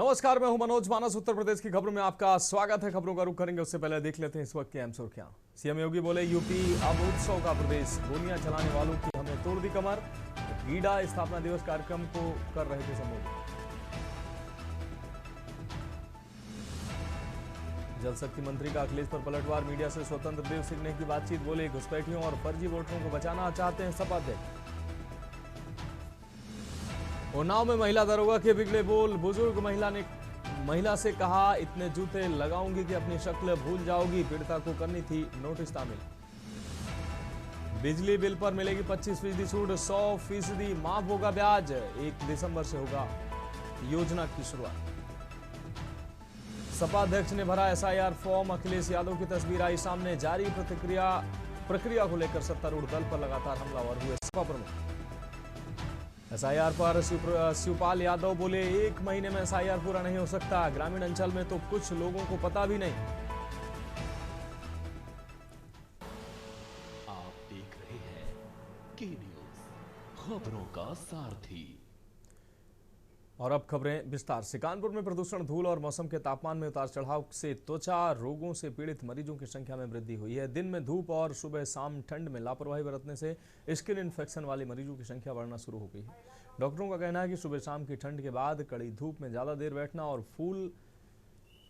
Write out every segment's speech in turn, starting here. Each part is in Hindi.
नमस्कार, मैं हूं मनोज मानस। उत्तर प्रदेश की खबरों में आपका स्वागत है। खबरों का रुख करेंगे उससे पहले देख लेते हैं इस वक्त की अहम सुर्खियां। सीएम योगी बोले, यूपी अब उत्सव का प्रदेश, गोलियां चलाने वालों की हमने तोड़ दी कमर। गीडा स्थापना दिवस कार्यक्रम को कर रहे थे संबोधित। जल शक्ति मंत्री का अखिलेश पर पलटवार, मीडिया से स्वतंत्र देव सिंह ने की बातचीत। बोले, घुसपैठियों और फर्जी वोटरों को बचाना चाहते हैं सपा अध्यक्ष। उन्नाव में महिला दरोगा के बिगड़े बोल, बुजुर्ग महिला से कहा, इतने जूते लगाऊंगी कि अपनी शक्ल भूल जाओगी। पीड़िता को करनी थी नोटिस तामील। बिजली बिल पर मिलेगी 25% छूट, 100% माफ होगा ब्याज। 1 दिसंबर से होगा योजना की शुरुआत। सपा अध्यक्ष ने भरा एसआईआर फॉर्म, अखिलेश यादव की तस्वीर आई सामने। जारी प्रक्रिया को लेकर सत्तारूढ़ दल पर लगातार हमलावर हुए सपा प्रमुख। एसआईआर पर शिवपाल यादव बोले, 1 महीने में एसआईआर पूरा नहीं हो सकता। ग्रामीण अंचल में तो कुछ लोगों को पता भी नहीं। आप देख रहे हैं के न्यूज, खबरों का सारथी। और अब खबरें विस्तार से। कानपुर में प्रदूषण, धूल और मौसम के तापमान में उतार चढ़ाव से त्वचा रोगों से पीड़ित मरीजों की संख्या में वृद्धि हुई है। दिन में धूप और सुबह शाम ठंड में लापरवाही बरतने से स्किन इन्फेक्शन वाले मरीजों की संख्या बढ़ना शुरू हो गई है। डॉक्टरों का कहना है कि सुबह शाम की ठंड के बाद कड़ी धूप में ज्यादा देर बैठना और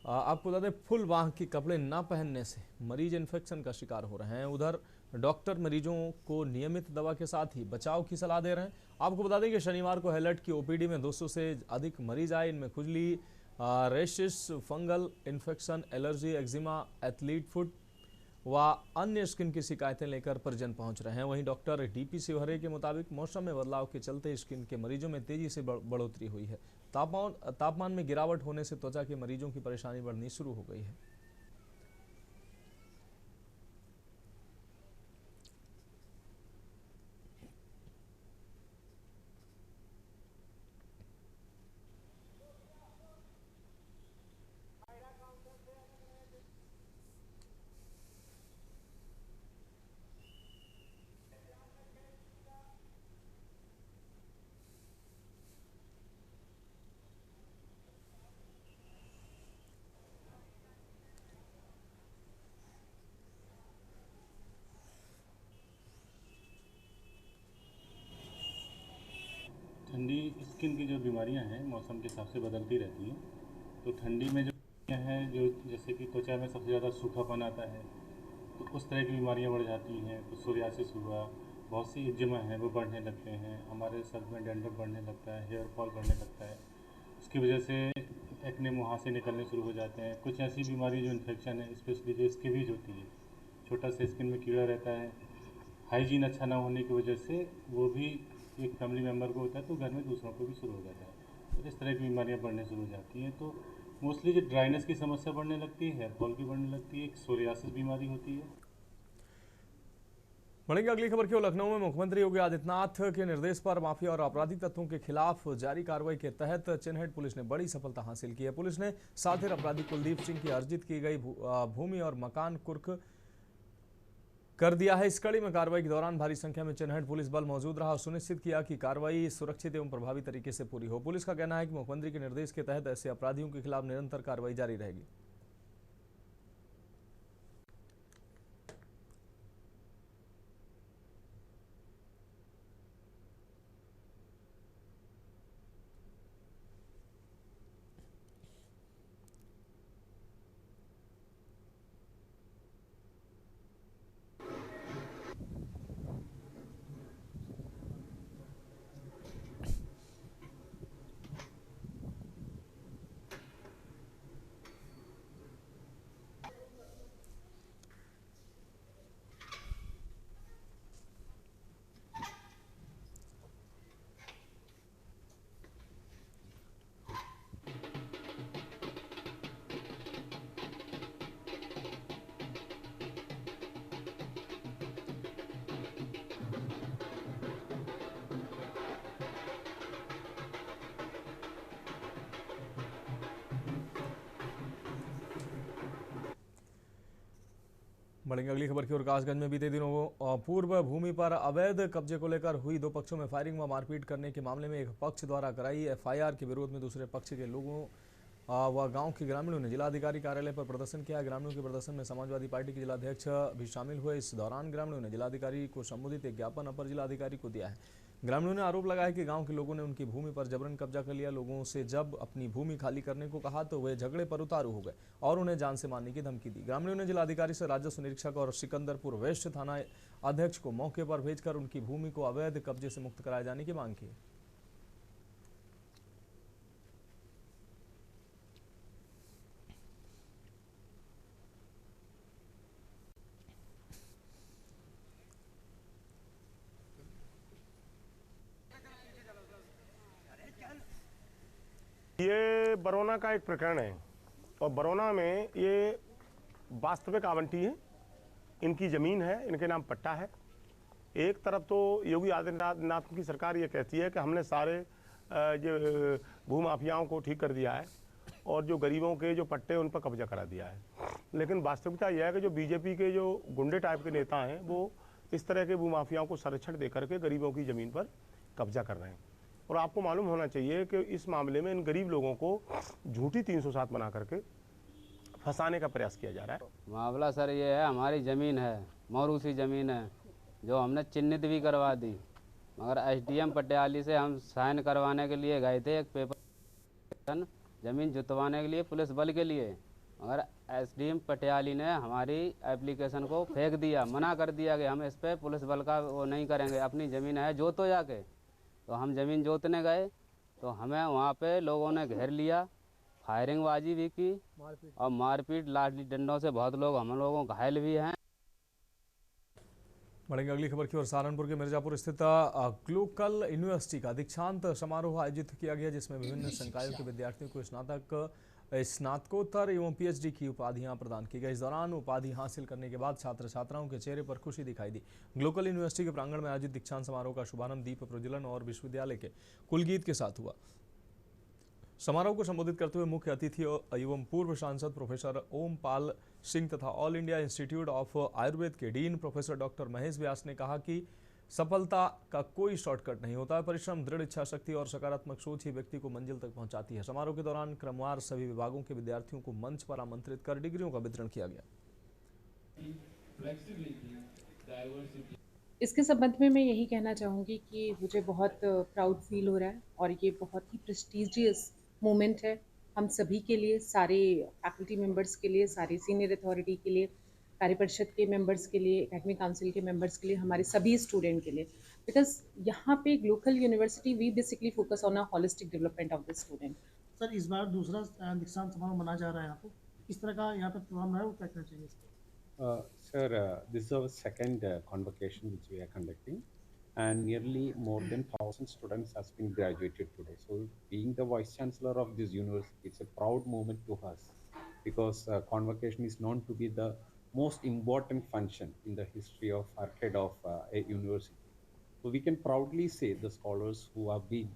आपको बता दें, फुल बांह के कपड़े न पहनने से मरीज इन्फेक्शन का शिकार हो रहे हैं। उधर डॉक्टर मरीजों को नियमित दवा के साथ ही बचाव की सलाह दे रहे हैं। आपको बता दें कि शनिवार को हेलट की ओपीडी में 200 से अधिक मरीज आए। इनमें खुजली, rashes, fungal infection, allergy, eczema, athlete foot व अन्य स्किन की शिकायतें लेकर परिजन पहुंच रहे हैं। वहीं डॉक्टर डीपी शिवहरे के मुताबिक मौसम में बदलाव के चलते स्किन के मरीजों में तेजी से बढ़ोतरी हुई है। तापमान में गिरावट होने से त्वचा के मरीजों की परेशानी बढ़नी शुरू हो गई है। ठंडी स्किन की जो बीमारियां हैं मौसम के हिसाब से बदलती रहती हैं। तो ठंडी में जो बीमारियां हैं, जो जैसे कि त्वचा में सबसे ज़्यादा सूखापन आता है, तो उस तरह की बीमारियां बढ़ जाती हैं। तो सोरियासिस हुआ, बहुत सी एक्जिमा हैं वो बढ़ने लगते हैं। हमारे सर में डैंड्रफ बढ़ने लगता है, हेयर फॉल बढ़ने लगता है। उसकी वजह से एक्ने मुहासे निकलने शुरू हो जाते हैं। कुछ ऐसी बीमारी जो इन्फेक्शन है, स्पेशली जो स्केबीज होती है, छोटा सा स्किन में कीड़ा रहता है, हाइजीन अच्छा ना होने की वजह से वो भी एक फैमिली मेम्बर को होता है तो घर में दूसरों को भी शुरू हो जाता है। तो इस तरह की बीमारियां बढ़ने शुरू हो जाती हैं। तो मोस्टली जो ड्राइनेस की समस्या बढ़ने लगती है, हेयर फॉल की बढ़ने लगती है, एक सोरियासिस बीमारी होती है। बढ़ेंगे अगली खबर की ओर। लखनऊ में मुख्यमंत्री योगी आदित्यनाथ के निर्देश पर माफिया और आपराधिक तत्वों के खिलाफ जारी कार्रवाई के तहत चिन्हित पुलिस ने बड़ी सफलता हासिल की है। पुलिस ने साथिर अपराधी कुलदीप सिंह की अर्जित की गई भूमि और मकान कुर्क कर दिया है। इस कड़ी में कार्रवाई के दौरान भारी संख्या में चिन्हित पुलिस बल मौजूद रहा और सुनिश्चित किया कि कार्रवाई सुरक्षित एवं प्रभावी तरीके से पूरी हो। पुलिस का कहना है कि मुख्यमंत्री के निर्देश के तहत ऐसे अपराधियों के खिलाफ निरंतर कार्रवाई जारी रहेगी। बढ़ेंगे अगली खबर की ओर। कासगंज में बीते दिनों पूर्व भूमि पर अवैध कब्जे को लेकर हुई 2 पक्षों में फायरिंग व मारपीट करने के मामले में एक पक्ष द्वारा कराई एफआईआर के विरोध में दूसरे पक्ष के लोगों व गांव के ग्रामीणों ने जिलाधिकारी कार्यालय पर प्रदर्शन किया। ग्रामीणों के प्रदर्शन में समाजवादी पार्टी के जिलाध्यक्ष भी शामिल हुए। इस दौरान ग्रामीणों ने जिलाधिकारी को संबोधित एक ज्ञापन अपर जिलाधिकारी को दिया है। ग्रामीणों ने आरोप लगाया कि गांव के लोगों ने उनकी भूमि पर जबरन कब्जा कर लिया। लोगों से जब अपनी भूमि खाली करने को कहा तो वे झगड़े पर उतारू हो गए और उन्हें जान से मारने की धमकी दी। ग्रामीणों ने जिलाधिकारी से राजस्व निरीक्षक और सिकंदरपुर वेस्ट थाना अध्यक्ष को मौके पर भेजकर उनकी भूमि को अवैध कब्जे से मुक्त कराए जाने की मांग की। ये बरौना का एक प्रकरण है और बरौना में ये वास्तविक आवंटी है। इनकी ज़मीन है, इनके नाम पट्टा है। एक तरफ तो योगी आदित्यनाथ की सरकार ये कहती है कि हमने सारे जो भूमाफियाओं को ठीक कर दिया है और जो गरीबों के जो पट्टे उन पर कब्जा करा दिया है, लेकिन वास्तविकता यह है कि जो बीजेपी के जो गुंडे टाइप के नेता हैं वो इस तरह के भूमाफियाओं को संरक्षण दे करके गरीबों की ज़मीन पर कब्जा कर रहे हैं। और आपको मालूम होना चाहिए कि इस मामले में इन गरीब लोगों को झूठी 307 बना करके फंसाने का प्रयास किया जा रहा है। मामला सर ये है, हमारी ज़मीन है, मौरूसी ज़मीन है जो हमने चिन्हित भी करवा दी, मगर एसडीएम पटियाली से हम साइन करवाने के लिए गए थे एक पेपर ज़मीन जुतवाने के लिए पुलिस बल के लिए, मगर एसडीएम पटियाली ने हमारी एप्लीकेशन को फेंक दिया, मना कर दिया कि हम इस पर पुलिस बल का वो नहीं करेंगे, अपनी ज़मीन है जोतो जाके। तो हम ज़मीन जोतने गए तो हमें वहाँ पे लोगों ने घेर लिया, फायरिंगबाजी भी की और मारपीट लाठी डंडों से बहुत लोग हम लोगों घायल भी हैं। बढ़ेंगे अगली खबर की ओर। सहारनपुर के मिर्जापुर स्थित ग्लोकल यूनिवर्सिटी का दीक्षांत समारोह आयोजित किया गया, जिसमें विभिन्न संकायों के विद्यार्थियों को स्नातकोत्तर एवं पीएचडी की उपाधियां प्रदान की गई। इस दौरान उपाधि हासिल करने के बाद छात्र छात्राओं के चेहरे पर खुशी दिखाई दी। ग्लोकल यूनिवर्सिटी के प्रांगण में आयोजित दीक्षांत समारोह का शुभारंभ दीप प्रज्वलन और विश्वविद्यालय के कुलगीत के साथ हुआ। समारोह को संबोधित करते हुए मुख्य अतिथि एवं पूर्व सांसद प्रोफेसर ओम पाल सिंह तथा all India institute of Ayurveda के डीन प्रोफेसर डॉक्टर महेश व्यास ने कहा कि सफलता का कोई शॉर्टकट नहीं होता है। परिश्रम, दृढ़ इच्छा शक्ति और सकारात्मक सोच ही व्यक्ति को मंजिल तक पहुंचाती है। समारोह के दौरान क्रमवार सभी विभागों के विद्यार्थियों को मंच पर आमंत्रित कर डिग्रियों का वितरण किया गया। इसके संबंध में मैं यही कहना चाहूँगी कि मुझे बहुत प्राउड फील हो रहा है और ये बहुत ही प्रेस्टिजियस मोमेंट है हम सभी के लिए, सारे फैकल्टी मेंबर्स के लिए, सारे सीनियर अथॉरिटी के लिए, कार्य परिषद के मेंबर्स के लिए, एकेडमिक काउंसिल के मेंबर्स के लिए, हमारे सभी स्टूडेंट के लिए। बिकॉज यहाँ पे Glocal University we basically focus on a holistic development of the student. Sir, इस बार दूसरा दीक्षांत समारोह मनाया जा रहा है यहाँ पे, किस तरह का यहाँ पे प्रोग्राम रहा है, वो क्या कहना चाहिए? Sir, this is our second convocation which we are conducting, and nearly more than 1,000 students has been graduated today. So, being the Vice Chancellor of this university, it's a proud moment to us because convocation is known to be the most important function in the history of our head of a university. So, we can proudly say the scholars who have been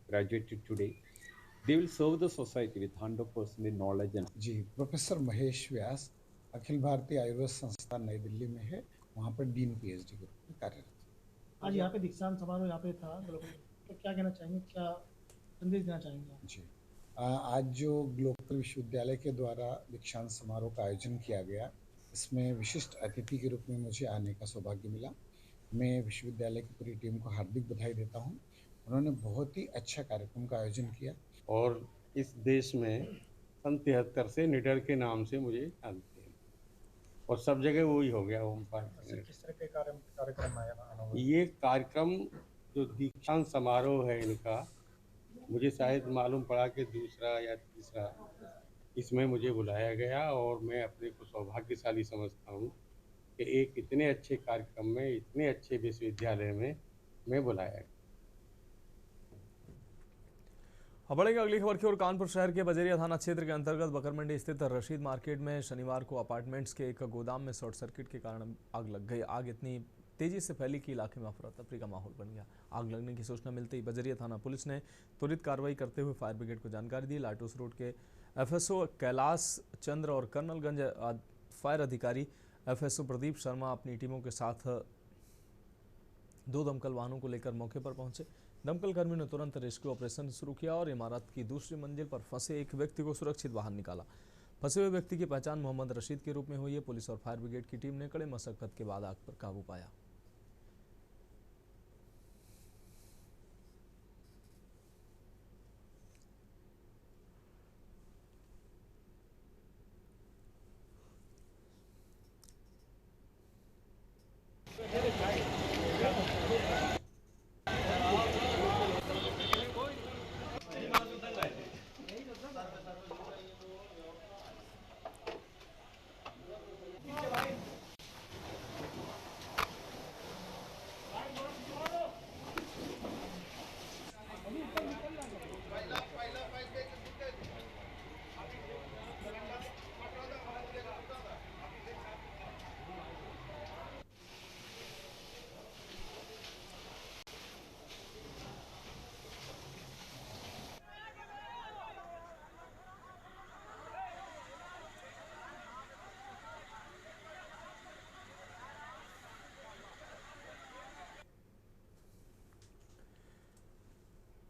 graduated today, they will serve the society with 100% knowledge and. जी, प्रोफेसर महेश व्यास अखिल भारतीय आयुर्वेद संस्थान नई दिल्ली में है, वहाँ पर डीन पीएचडी के रूप में कार्यरत। आज यहाँ पे दीक्षांत समारोह यहाँ पे था, तो क्या कहना चाहेंगे, क्या संदेश देना चाहेंगे आप? जी, आज जो ग्लोकल विश्वविद्यालय के द्वारा दीक्षांत समारोह का आयोजन किया गया, इसमें विशिष्ट अतिथि के रूप में मुझे आने का सौभाग्य मिला। मैं विश्वविद्यालय की पूरी टीम को हार्दिक बधाई देता हूँ। उन्होंने बहुत ही अच्छा कार्यक्रम का आयोजन किया। और इस देश में सन 73 से निडर के नाम से मुझे जानते हैं और सब जगह वही हो गया ओम पाल। किस तरह के कार्यक्रम आया? ये कार्यक्रम जो दीक्षांत समारोह है इनका, मुझे शायद मालूम पड़ा कि दूसरा या तीसरा इसमें मुझे बुलाया गया और मैं अपने को सौभाग्यशाली समझता हूँ कि एक इतने अच्छे कार्यक्रम में, इतने अच्छे विश्वविद्यालय में मैं बुलाया गया। अब बढ़ेंगे अगली खबर की ओर। कानपुर शहर के बजरिया थाना क्षेत्र के अंतर्गत बकरमंडी स्थित रशीद मार्केट में शनिवार को अपार्टमेंट्स के एक गोदाम में शॉर्ट सर्किट के कारण आग लग गई। आग इतनी तेजी से फैली कि इलाके में अफरा तफरी का माहौल बन गया। आग लगने की सूचना मिलते ही बजरिया थाना पुलिस ने त्वरित कार्रवाई करते हुए फायर ब्रिगेड को जानकारी दी। लाटूस रोड के एफएसओ कैलाश चंद्र और कर्नलगंज फायर अधिकारी एफएसओ प्रदीप शर्मा अपनी टीमों के साथ 2 दमकल वाहनों को लेकर मौके पर पहुंचे। दमकल कर्मियों ने तुरंत रेस्क्यू ऑपरेशन शुरू किया और इमारत की दूसरी मंजिल पर फंसे एक व्यक्ति को सुरक्षित बाहर निकाला। फंसे हुए व्यक्ति की पहचान मोहम्मद रशीद के रूप में हुई है। पुलिस और फायर ब्रिगेड की टीम ने कड़े मशक्कत के बाद आग पर काबू पाया।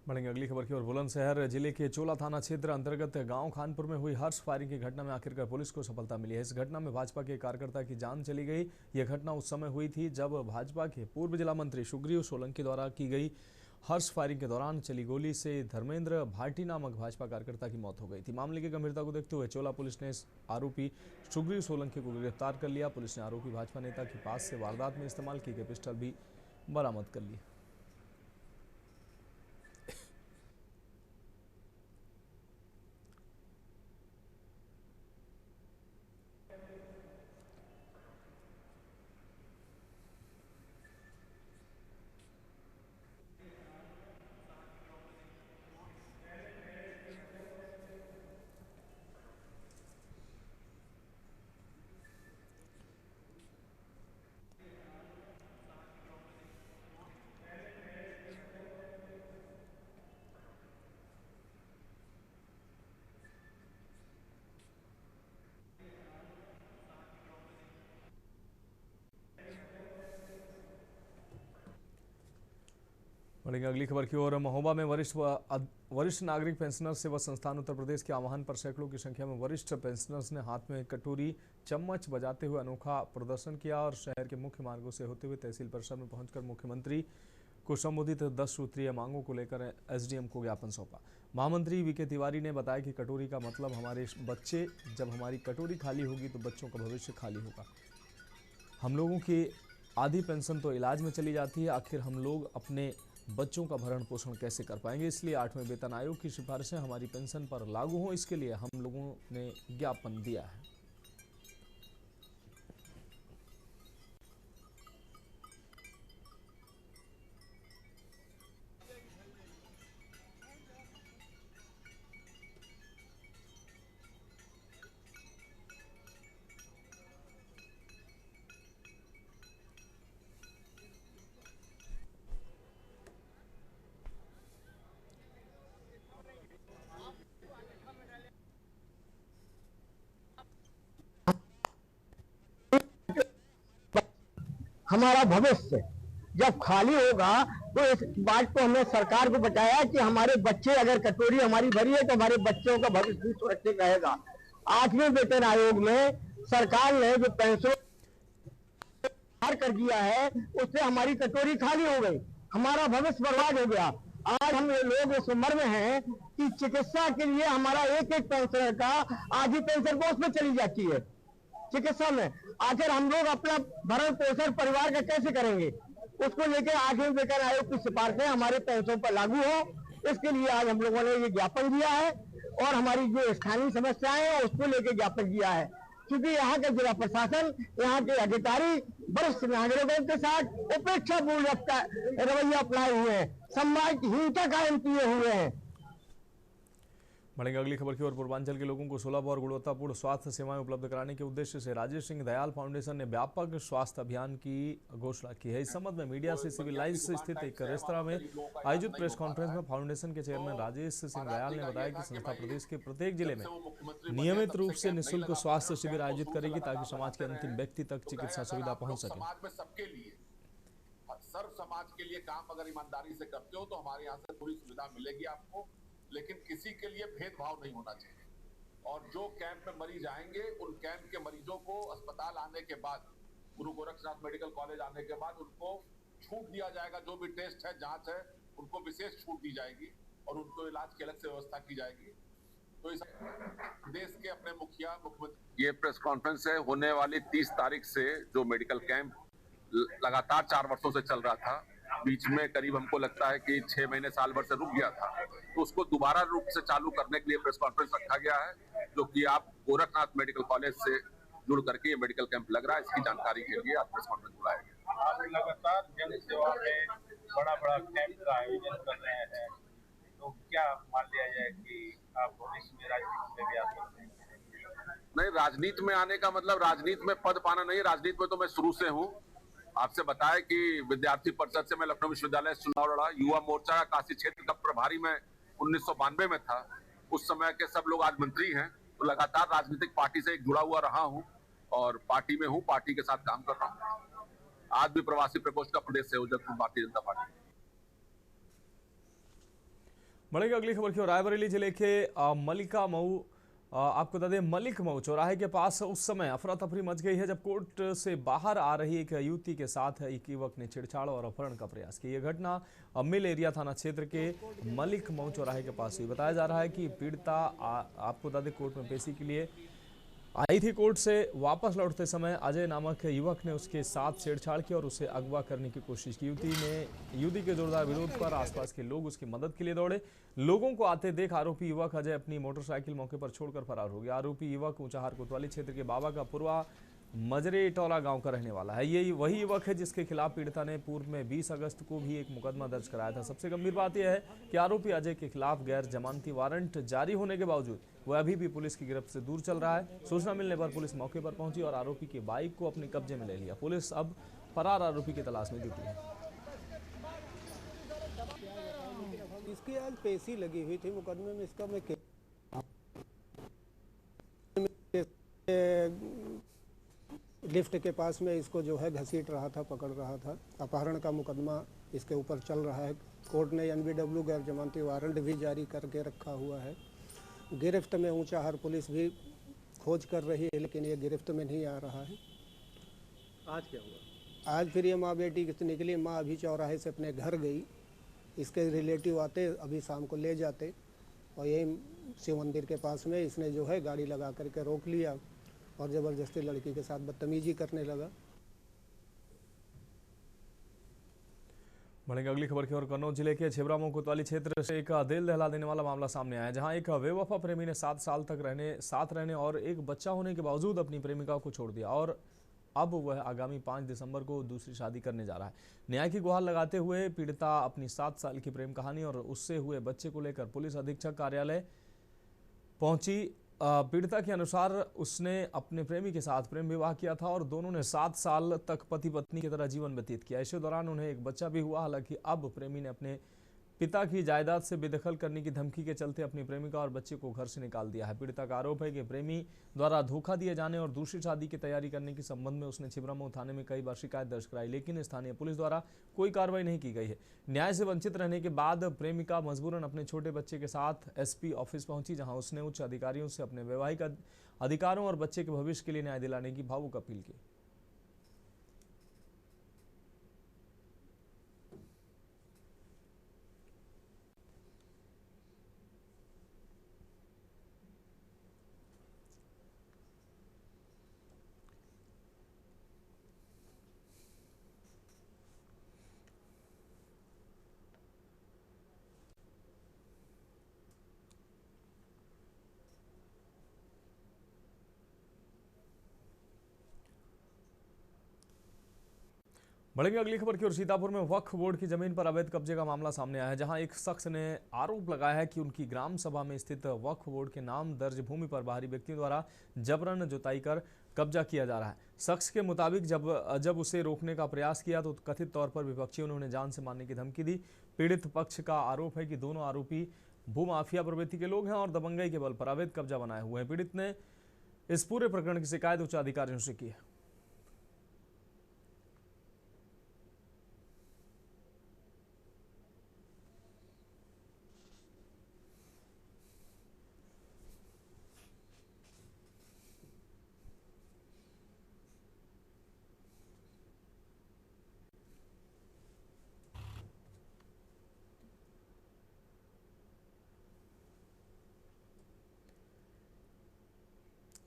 बढ़ेंगे अगली खबर की ओर। बुलंदशहर जिले के चोला थाना क्षेत्र अंतर्गत गांव खानपुर में हुई हर्ष फायरिंग की घटना में आखिरकार पुलिस को सफलता मिली है। इस घटना में भाजपा के कार्यकर्ता की जान चली गई। यह घटना उस समय हुई थी जब भाजपा के पूर्व जिला मंत्री सुग्रीव सोलंकी द्वारा की गई हर्ष फायरिंग के दौरान चली गोली से धर्मेंद्र भाटी नामक भाजपा कार्यकर्ता की मौत हो गई थी। मामले की गंभीरता को देखते हुए चोला पुलिस ने आरोपी सुग्रीव सोलंकी को गिरफ्तार कर लिया। पुलिस ने आरोपी भाजपा नेता के पास से वारदात में इस्तेमाल की गई पिस्टल भी बरामद कर ली। बढ़ेंगे अगली खबर की ओर। महोबा में वरिष्ठ नागरिक पेंशनर सेवा संस्थान उत्तर प्रदेश के आह्वान पर सैकड़ों की संख्या में वरिष्ठ पेंशनर्स ने हाथ में कटोरी चम्मच बजाते हुए अनोखा प्रदर्शन किया और शहर के मुख्य मार्गों से होते हुए तहसील परिसर में पहुंचकर मुख्यमंत्री को संबोधित 10 सूत्रीय मांगों को लेकर एसडीएम को ज्ञापन सौंपा। महामंत्री वीके तिवारी ने बताया कि कटोरी का मतलब हमारे बच्चे, जब हमारी कटोरी खाली होगी तो बच्चों का भविष्य खाली होगा। हम लोगों की आधी पेंशन तो इलाज में चली जाती है, आखिर हम लोग अपने बच्चों का भरण पोषण कैसे कर पाएंगे। इसलिए 8वें वेतन आयोग की सिफारिशें हमारी पेंशन पर लागू हों, इसके लिए हम लोगों ने ज्ञापन दिया है। हमारा भविष्य जब खाली होगा तो इस बात को हमने सरकार को बताया कि हमारे बच्चे, अगर कटोरी हमारी भरी है तो हमारे बच्चों का भविष्य भी सुरक्षित रहेगा। 8वें वेतन आयोग में सरकार ने जो पेंशन कर दिया है उससे हमारी कटोरी खाली हो गई, हमारा भविष्य बर्बाद हो गया। आज हम लोग इस उम्र में हैं कि चिकित्सा के लिए हमारा एक एक पेंशनर का आधी पेंशन कोष में चली जाती है चिकित्सा में। आखिर हम लोग अपना भरण पोषण परिवार का कैसे करेंगे, उसको लेकर 8वें वेतन आयोग की सिफारिशें हमारे पेंशन पर लागू हो, इसके लिए आज हम लोगों ने ये ज्ञापन दिया है और हमारी जो स्थानीय समस्याएं हैं उसको लेकर ज्ञापन दिया है। क्योंकि यहाँ के जिला प्रशासन, यहाँ के अधिकारी वरिष्ठ नागरिकों के साथ उपेक्षापूर्ण रवैया अपनाए हुए हैं, सम्मानहीनता कायम किए हुए हैं। बढ़ेंगे अगली खबर की ओर। पूर्वांचल के लोगों को सुलभ और गुणवत्तापूर्ण स्वास्थ्य सेवाएं उपलब्ध कराने के उद्देश्य से राजेश सिंह दयाल फाउंडेशन ने व्यापक स्वास्थ्य अभियान की घोषणा की है। इस संबंध में मीडिया से सिविल लाइंस स्थित एक रेस्तरां में आयोजित प्रेस कॉन्फ्रेंस में फाउंडेशन के चेयरमैन राजेश सिंह दयाल ने बताया कि संस्था प्रदेश के प्रत्येक जिले में नियमित रूप से निःशुल्क स्वास्थ्य शिविर आयोजित करेगी ताकि समाज के अंतिम व्यक्ति तक चिकित्सा सुविधा पहुँच सके। सर्व समाज के लिए काम अगर ईमानदारी से करते हो तो हमारे यहाँ से पूरी सुविधा मिलेगी आपको, लेकिन किसी के लिए भेदभाव नहीं होना चाहिए। और जो कैंप में मरीज आएंगे, उन कैंप के मरीजों को अस्पताल आने के बाद, गुरु गोरक्षनाथ मेडिकल कॉलेज आने के बाद उनको छूट दिया जाएगा। जो भी टेस्ट है, जांच है, उनको विशेष छूट दी जाएगी और उनको इलाज की अलग से व्यवस्था की जाएगी। तो इस देश के अपने मुखिया, मुख्यमंत्री, ये प्रेस कॉन्फ्रेंस है होने वाली 30 तारीख से, जो मेडिकल कैंप लगातार 4 वर्षों से चल रहा था, बीच में करीब हमको लगता है कि 6 महीने साल भर से रुक गया था, तो उसको दोबारा रूप से चालू करने के लिए प्रेस कॉन्फ्रेंस रखा गया है, जो कि आप गोरखनाथ मेडिकल कॉलेज से जुड़ करके ये मेडिकल कैंप लग रहा है, इसकी जानकारी के लिए आप प्रेस कॉन्फ्रेंस बुलाया गया। आप लगातार जन सेवा में बड़ा कैंप का आयोजन कर रहे हैं, तो क्या मान लिया जाए कि आप भविष्य में राजनीति में भी आ सकते हैं? नहीं, राजनीति में आने का मतलब राजनीति में पद पाना नहीं है। राजनीति में तो मैं शुरू से हूँ। आपसे बताया कि विद्यार्थी परिषद से मैं लखनऊ विश्वविद्यालय से चुनाव लड़ा, युवा मोर्चा का काशी क्षेत्र का प्रभारी मैं 1992 में था। उस समय के सब लोग आज मंत्री हैं, तो लगातार राजनीतिक पार्टी से एक जुड़ा हुआ रहा हूँ और पार्टी में हूँ, पार्टी के साथ काम कर रहा हूँ। आज भी प्रवासी प्रकोष्ठ का प्रदेश संयोजक हूँ भारतीय जनता पार्टी। बढ़ेगा अगली खबर की ओर। रायबरेली जिले के मलिका मऊ, आपको बता दें, मलिक मऊ चौराहे के पास उस समय अफरा तफरी मच गई है जब कोर्ट से बाहर आ रही एक युवती के साथ एक युवक ने छेड़छाड़ और अपहरण का प्रयास किया। यह घटना मिल एरिया थाना क्षेत्र के मलिक मऊ चौराहे के पास हुई। बताया जा रहा है कि पीड़िता आपको बता दें कोर्ट में पेशी के लिए आई थी। कोर्ट से वापस लौटते समय अजय नामक युवक ने उसके साथ छेड़छाड़ की और उसे अगवा करने की कोशिश की। युवती के जोरदार विरोध पर आसपास के लोग उसकी मदद के लिए दौड़े। लोगों को आते देख आरोपी युवक अजय अपनी मोटरसाइकिल मौके पर छोड़कर फरार हो गया। आरोपी युवक ऊंचाहार कोतवाली क्षेत्र के बाबा का पुरवा मजरे टोला गांव का रहने वाला है। ये वही युवक है जिसके खिलाफ पीड़िता ने पूर्व में 20 अगस्त को भी एक मुकदमा दर्ज कराया था। सबसे गंभीर बात यह है कि आरोपी अजय के खिलाफ गैर जमानती वारंट जारी होने के बावजूद वह अभी भी पुलिस की गिरफ्त से दूर चल रहा है। सूचना मिलने पर पुलिस मौके पर पहुंची और आरोपी की बाइक को अपने कब्जे में ले लिया। पुलिस अब फरार आरोपी की तलाश में जुटी है। इसकी आज पेशी लगी हुई थी मुकदमे में। इसका मैं लिफ्ट के पास में इसको जो है घसीट रहा था, पकड़ रहा था। अपहरण का मुकदमा इसके ऊपर चल रहा है। कोर्ट ने NBW गैर जमानती वारंट भी जारी करके रखा हुआ है। गिरफ्त में ऊंचाहार पुलिस भी खोज कर रही है, लेकिन ये गिरफ्त में नहीं आ रहा है। आज क्या हुआ? आज फिर ये माँ बेटी निकली। माँ अभी चौराहे से अपने घर गई, इसके रिलेटिव आते अभी शाम को ले जाते, और यही शिव मंदिर के पास में इसने जो है गाड़ी लगा करके रोक लिया और ज़बरदस्ती लड़की के साथ बदतमीजी करने लगा। बढ़ेंगे अगली खबर की ओर। कन्नौज जिले के छिबरामऊ कोतवाली क्षेत्र से एक दिल दहला देने वाला मामला सामने आया, जहां एक बेवफा प्रेमी ने 7 साल तक साथ रहने और एक बच्चा होने के बावजूद अपनी प्रेमिका को छोड़ दिया और अब वह आगामी 5 दिसंबर को दूसरी शादी करने जा रहा है। न्याय की गुहार लगाते हुए पीड़िता अपनी 7 साल की प्रेम कहानी और उससे हुए बच्चे को लेकर पुलिस अधीक्षक कार्यालय पहुंची। पीड़िता के अनुसार उसने अपने प्रेमी के साथ प्रेम विवाह किया था और दोनों ने 7 साल तक पति पत्नी की तरह जीवन व्यतीत किया। इसी दौरान उन्हें एक बच्चा भी हुआ। हालांकि अब प्रेमी ने अपने पिता की जायदाद से बेदखल करने की धमकी के चलते अपनी प्रेमिका और बच्चे को घर से निकाल दिया है। पीड़िता का आरोप है कि प्रेमी द्वारा धोखा दिए जाने और दूसरी शादी की तैयारी करने के संबंध में उसने छिबरामऊ थाने में कई बार शिकायत दर्ज कराई, लेकिन स्थानीय पुलिस द्वारा कोई कार्रवाई नहीं की गई है। न्याय से वंचित रहने के बाद प्रेमिका मजबूरन अपने छोटे बच्चे के साथ SP ऑफिस पहुंची, जहां उसने उच्च अधिकारियों से अपने वैवाहिक अधिकारों और बच्चे के भविष्य के लिए न्याय दिलाने की भावुक अपील की। बढ़ेंगे अगली खबर की ओर। सीतापुर में वक्फ बोर्ड की जमीन पर अवैध कब्जे का मामला सामने आया है, जहां एक शख्स ने आरोप लगाया है कि उनकी ग्राम सभा में स्थित वक्फ बोर्ड के नाम दर्ज भूमि पर बाहरी व्यक्तियों द्वारा जबरन जुताई कर कब्जा किया जा रहा है। शख्स के मुताबिक जब उसे रोकने का प्रयास किया तो कथित तौर पर विपक्षियों ने उन्हें जान से मारने की धमकी दी। पीड़ित पक्ष का आरोप है कि दोनों आरोपी भूमाफिया प्रवृत्ति के लोग हैं और दबंगई के बल पर अवैध कब्जा बनाए हुए हैं। पीड़ित ने इस पूरे प्रकरण की शिकायत उच्च अधिकारियों से की है।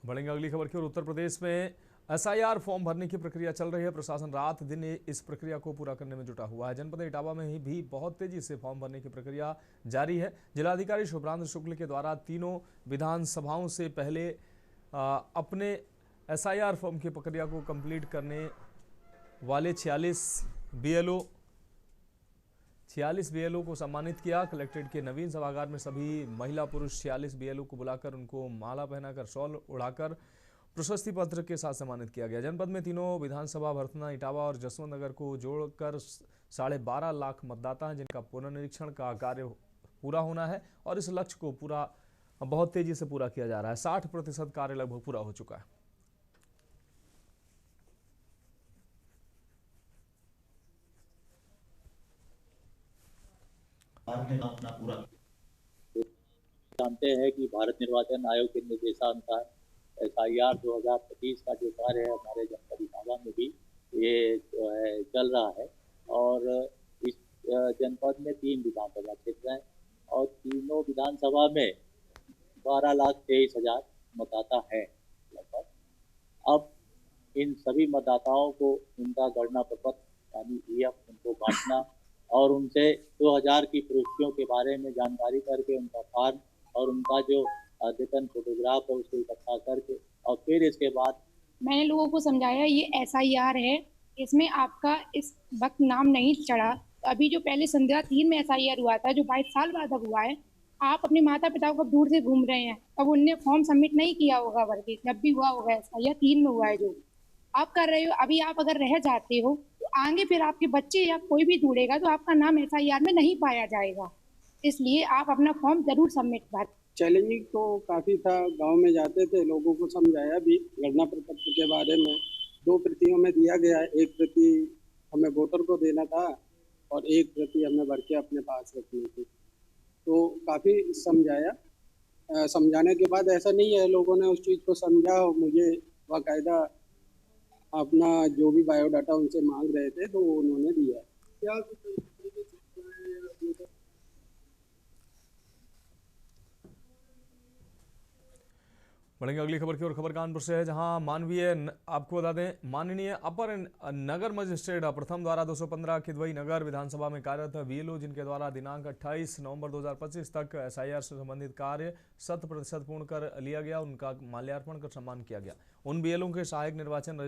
बढ़ेंगे अगली खबर की ओर। उत्तर प्रदेश में एसआईआर फॉर्म भरने की प्रक्रिया चल रही है। प्रशासन रात दिन इस प्रक्रिया को पूरा करने में जुटा हुआ है। जनपद इटावा में भी बहुत तेजी से फॉर्म भरने की प्रक्रिया जारी है। जिलाधिकारी शुभ्रांशु शुक्ल के द्वारा तीनों विधानसभाओं से पहले अपने एसआईआर फॉर्म की प्रक्रिया को कंप्लीट करने वाले 46 बीएलओ को सम्मानित किया। कलेक्ट्रेट के नवीन सभागार में सभी महिला पुरुष 46 बीएलओ को बुलाकर उनको माला पहनाकर शॉल उड़ाकर प्रशस्ति पत्र के साथ सम्मानित किया गया। जनपद में तीनों विधानसभा भरतना, इटावा और जसवंत नगर को जोड़कर 12.5 लाख मतदाता हैं जिनका पुनर्निरीक्षण का कार्य पूरा होना है और इस लक्ष्य को बहुत तेजी से पूरा किया जा रहा है। 60% कार्य लगभग पूरा हो चुका है। जानते हैं कि भारत निर्वाचन आयोग के निर्देशानुसार एसआईआर 2025 का जो कार्य है हमारे जनपद इटावा में भी ये जो है चल रहा है और इस जनपद में 3 विधानसभा क्षेत्र हैं और तीनों विधानसभा में 12,23,000 मतदाता हैं लगभग। अब इन सभी मतदाताओं को उनका गणना प्रपत्र यानी ईएफ उनको बांटना और उनसे 2000 की प्रविष्टियों के बारे में जानकारी करके उनका फॉर्म और उनका जो अद्यतन फोटोग्राफ है उसको इकट्ठा करके और फिर इसके बाद मैंने लोगों को समझाया ये एसआईआर है, इसमें आपका इस वक्त नाम नहीं चढ़ा। अभी जो पहले संध्या 3 में एसआईआर हुआ था जो 22 साल बाद अब हुआ है, आप अपने माता पिता को दूर से घूम रहे हैं, अब उनने फॉर्म सबमिट नहीं किया होगा बल्कि जब भी हुआ होगा एसआईआर 3 में हुआ है जो आप कर रहे हो। अभी आप अगर रह जाते हो तो आगे फिर आपके बच्चे या कोई भी ढूंढेगा तो आपका नाम एसआईआर में नहीं पाया जाएगा, इसलिए आप अपना फॉर्म जरूर सबमिट कर। चैलेंजिंग तो काफ़ी था, गांव में जाते थे, लोगों को समझाया भी गणना प्रपत्र के बारे में। 2 प्रतियों में दिया गया, 1 प्रति हमें वोटर को देना था और 1 प्रति हमें भर के अपने पास रखनी थी। तो काफ़ी समझाया, समझाने के बाद ऐसा नहीं है, लोगों ने उस चीज़ को समझा और मुझे बाकायदा अपना जो भी बायोडाटा उनसे मांग रहे थे तो वो उन्होंने दिया। क्या बढ़ेंगे अगली खबर की ओर। खबर कानपुर से है जहां आपको बता दें माननीय अपर नगर मजिस्ट्रेट प्रथम द्वारा 215 किदवई नगर विधानसभा में कार्यरत बीएलओ जिनके द्वारा दिनांक 28 नवंबर 2025 तक एसआईआर से संबंधित कार्य 100% पूर्ण कर लिया गया, उनका माल्यार्पण कर सम्मान किया गया। उन बीएलओ के सहायक निर्वाचन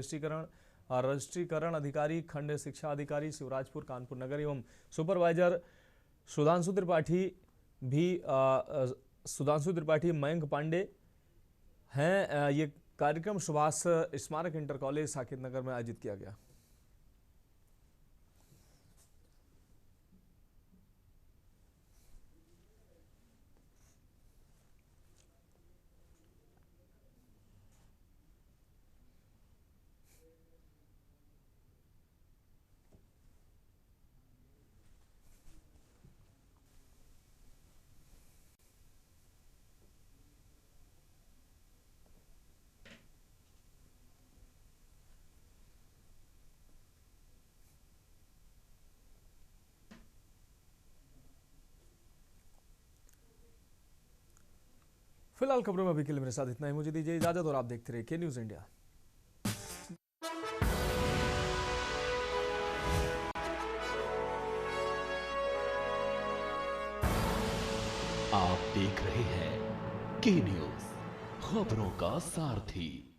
रजिस्ट्रीकरण अधिकारी, खंड शिक्षा अधिकारी शिवराजपुर कानपुर नगर एवं सुपरवाइजर सुधांशु त्रिपाठी मयंक पांडे हैं। ये कार्यक्रम सुभाष स्मारक इंटर कॉलेज साकेत नगर में आयोजित किया गया। फिलहाल खबरों में अभी के लिए मेरे साथ इतना ही। मुझे दीजिए इजाजत और आप देखते रहिए के न्यूज़ इंडिया। आप देख रहे हैं के न्यूज़, खबरों का सारथी।